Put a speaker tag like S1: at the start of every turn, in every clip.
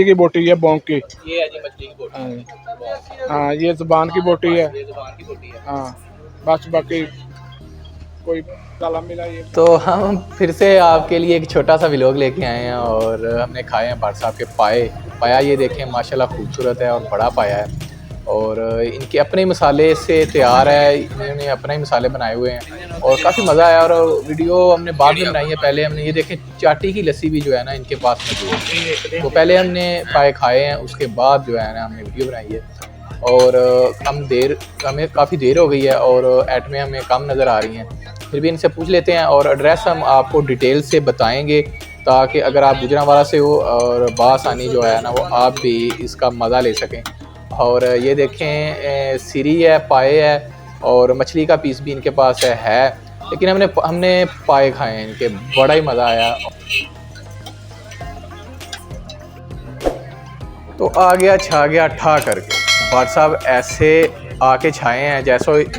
S1: की बोटी है बोंग की।
S2: ये है जी मछली की बोटी।
S1: हाँ ये ज़ुबान की बोटी है।
S2: ये ज़ुबान की बोटी है।
S1: हाँ बस बाकी कोई काला मिला ये।
S2: तो हम फिर से आपके लिए एक छोटा सा व्लॉग लेके आए हैं और हमने खाए हैं भाट साहब के पाया ये देखें माशाल्लाह खूबसूरत है और बड़ा पाया है और इनके अपने मसाले से तैयार है, इन्होंने अपने ही मसाले बनाए हुए हैं और काफ़ी मज़ा आया। और वीडियो हमने बाद में बनाई है, पहले हमने ये देखें चाटी की लस्सी भी जो है ना इनके पास मौजूद है, तो पहले हमने पाए खाए हैं उसके बाद जो है ना हमने वीडियो बनाई है। और हमें काफ़ी देर हो गई है और एटमें हमें कम नज़र आ रही हैं, फिर भी इनसे पूछ लेते हैं और एड्रेस हम आपको डिटेल से बताएंगे ताकि अगर आप गुजरांवाला से हो और बासानी जो है ना वो आप भी इसका मज़ा ले सकें। और ये देखें सीरी है, पाए है और मछली का पीस भी इनके पास है लेकिन हमने पाए खाए हैं इनके, बड़ा ही मज़ा आया। तो आ गया छा गया ठा करके भाट साहब ऐसे आके छाए हैं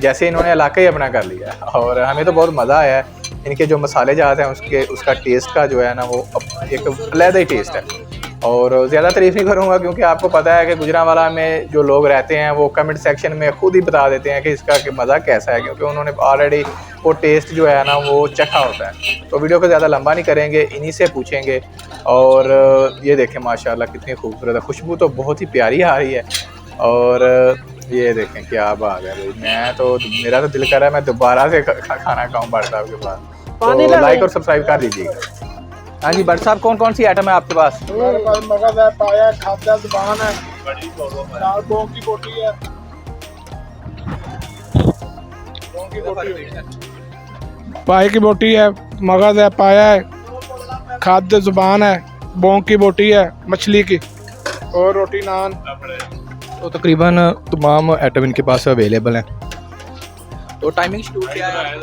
S2: जैसे इन्होंने इलाका ही अपना कर लिया और हमें तो बहुत मज़ा आया है। इनके जो मसाले जाते हैं उसका टेस्ट का जो है ना वो एक अलग ही टेस्ट है। और ज़्यादा तारीफ़ नहीं करूँगा क्योंकि आपको पता है कि गुजरांवाला में जो लोग रहते हैं वो कमेंट सेक्शन में खुद ही बता देते हैं कि इसका मज़ा कैसा है, क्योंकि उन्होंने ऑलरेडी वो टेस्ट जो है ना वो चखा होता है। तो वीडियो को ज़्यादा लंबा नहीं करेंगे, इन्हीं से पूछेंगे। और ये देखें माशाल्लाह कितनी खूबसूरत है, खुशबू तो बहुत ही प्यारी आ रही है। और ये देखें क्या बात है भाई, मेरा तो दिल कर रहा है मैं दोबारा से खाना खाऊँ भाट साहब के पास। तो लाइक और सब्सक्राइब कर दीजिएगा। हाँ जी भाट साहब, कौन कौन सी आइटम है आपके पास?
S1: मेरे पास मगज है, पाया है, खादा ज़ुबान है, दाल बोंग की बोटी है। बोंग की बोटी पाए की बोटी है, मगज है, पाया है, खाद्य ज़ुबान है, बोंग की बोटी है मछली की और रोटी नान।
S2: तो तकरीबन तमाम आइटम इनके पास अवेलेबल हैं। तो टाइमिंग शेड्यूल क्या है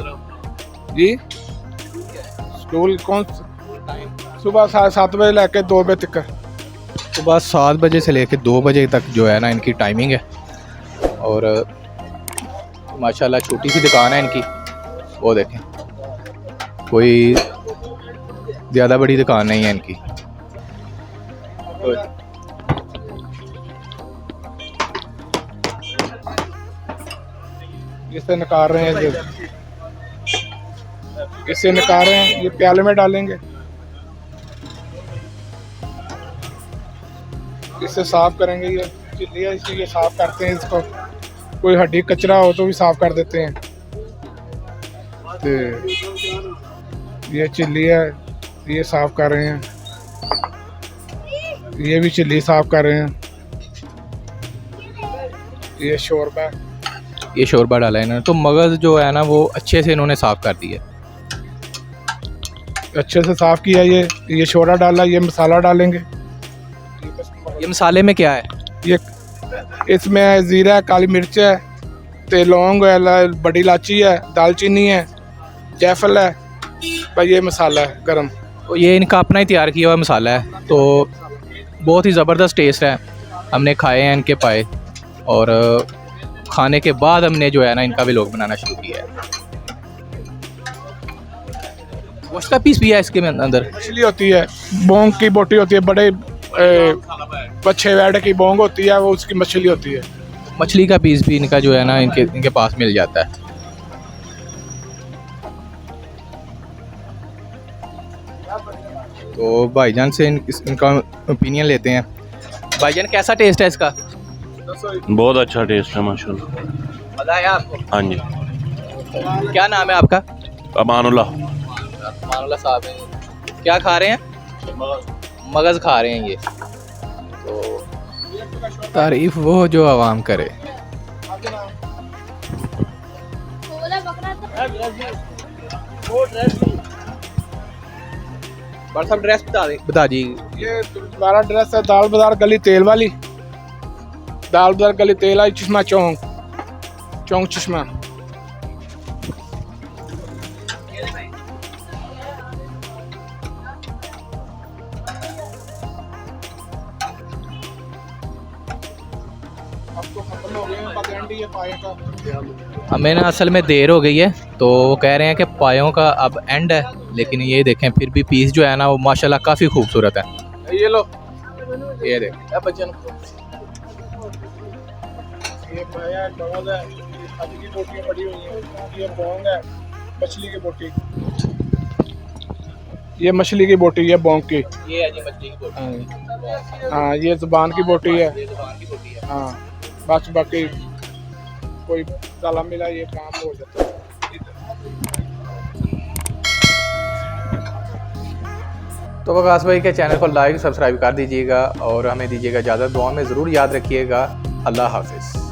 S1: जी? स्कूल कौन सुबह 7:30 बजे लेके 2 बजे तक।
S2: सुबह 7 बजे से लेकर 2 बजे तक जो है ना इनकी टाइमिंग है। और माशाल्लाह छोटी सी दुकान है इनकी, वो देखें कोई ज़्यादा बड़ी दुकान नहीं है इनकी।
S1: इसे निकाल रहे हैं, इसे निकाल रहे हैं, ये प्याले में डालेंगे, इसे साफ करेंगे। ये चिल्ली है इसलिए साफ करते हैं इसको, कोई हड्डी कचरा हो तो भी साफ कर देते हैं। तो ये चिल्ली है, ये साफ कर रहे हैं, ये भी चिल्ली साफ कर रहे हैं। ये शोरबा
S2: डाला है इन्होंने, तो मगज़ जो है ना वो अच्छे से इन्होंने साफ़ कर दिया,
S1: अच्छे से साफ़ किया। ये शोरबा डाला, ये मसाला डालेंगे।
S2: ये मसाले में क्या है? ये
S1: इसमें ज़ीरा है, काली मिर्च है, ते लौंग है, बड़ी इलायची है, दालचीनी है, जायफल है, भाई ये मसाला है गरम।
S2: तो ये इनका अपना ही तैयार किया हुआ मसाला है, तो बहुत ही ज़बरदस्त टेस्ट है। हमने खाए हैं इनके पाए और खाने के बाद हमने जो है ना इनका व्लॉग बनाना शुरू किया है। गोश्त का पीस भी है इसके अंदर।
S1: मछली होती है, बोंग की बोटी होती है, बड़े 6 वेड की बोंग होती है, वो उसकी मछली होती है।
S2: मछली का पीस भी इनका जो है ना इनके पास मिल जाता है। तो भाईजान से इनका ओपिनियन लेते हैं। भाईजान कैसा टेस्ट है इसका?
S3: बहुत अच्छा टेस्ट है माशाल्लाह।
S2: मज़ा आया आपको?
S3: हाँ जी।
S2: क्या नाम है आपका?
S3: अमानुल्लाह।
S2: अमानुल्लाह साहब हैं। क्या खा रहे हैं? मगज़ खा रहे हैं ये। तो तारीफ वो जो आवाम करे। भाट साहब ड्रेस बता दी।
S1: ये हमारा ड्रेस है दाल बाजार गली तेल वाली, दाल बाजार गली तेल वाली, चश्मा चौंक चश्मा।
S2: हमें ना असल में देर हो गई है, तो वो कह रहे हैं कि पायों का अब एंड है, लेकिन ये देखें फिर भी पीस जो है ना वो माशाल्लाह काफ़ी खूबसूरत है।
S1: ये लो
S2: ये देखें अब बच्चन
S1: ये पाया है, कवल है, खाने की बोटियाँ पड़ी हुई हैं, ये बोंग है, मछली की बोटी, ये मछली की बोटी है बोंग की।
S2: ये है जी मछली की बोटी।
S1: हाँ ये ज़ुबान की बोटी है।
S2: ये ज़ुबान की बोटी है।
S1: हाँ बस बाकी कोई ताला मिला ये काम हो जाता है।
S2: तो वकास भाई के चैनल को लाइक सब्सक्राइब कर दीजिएगा और हमें दीजिएगा इजाज़त। दुआ में ज़रूर याद रखिएगा। अल्लाह हाफिज़।